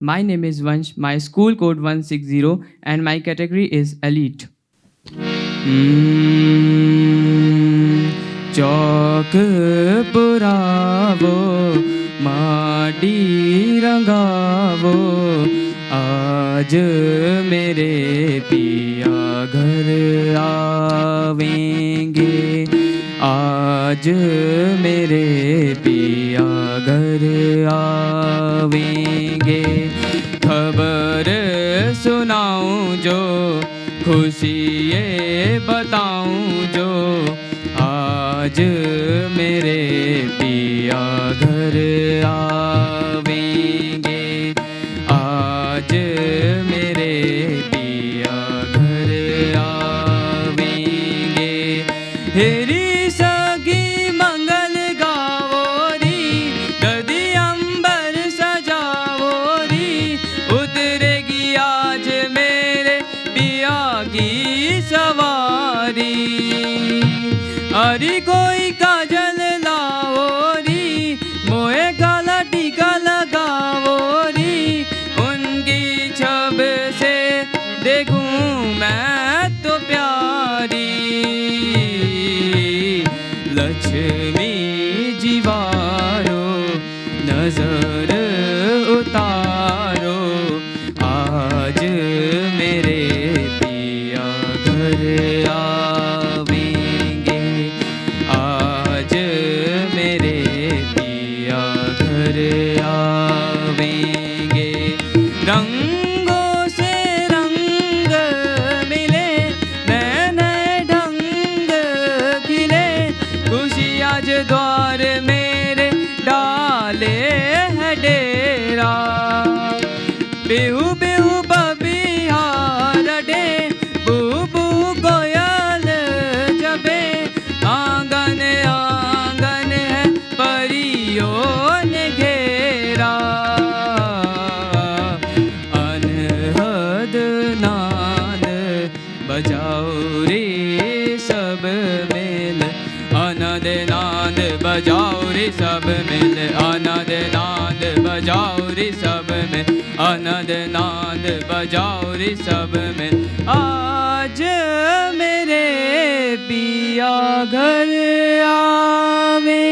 My name is Vansh, my school code 160, and my category is elite. चौक पुरावो माटी रंगावो आज मेरे पिया घर आवेंगे आज मेरे पिया घर आवेंगे खबर सुनाऊं जो खुशी ये बताऊं जो आज मेरे पिया घर आवेंगे आज मेरे पिया घर आवेंगे हेरी सगी मंगल गावोरी ददी अंबर सजावोरी उतरेगी आज मेरे पिया की सवारी अरे कोई काजल लाओरी मोए काला टीका लगाओरी उनकी छब से देखूं मैं तो प्यारी लक्ष्मी जीवारो नजर उतारो आज मेरे पिया घर आवेंगे आज मेरे पिया घर आवेंगे रंगों से रंग मिले नए नए ढंग खिले खुशी आज द्वार मेरे डाले है डेरा बेहू बेहू बबिहार डे बू बू कोयल जबे आंगन आंगन है परियों ने घेरा अनहद नाद बजाओ रे सब मिल अनद नाद बजाओ रे सब मिल अनद नाद बजाओ रे सब मिल अनद नाद बजाओ रे सब मिल आज मेरे पिया घर आवे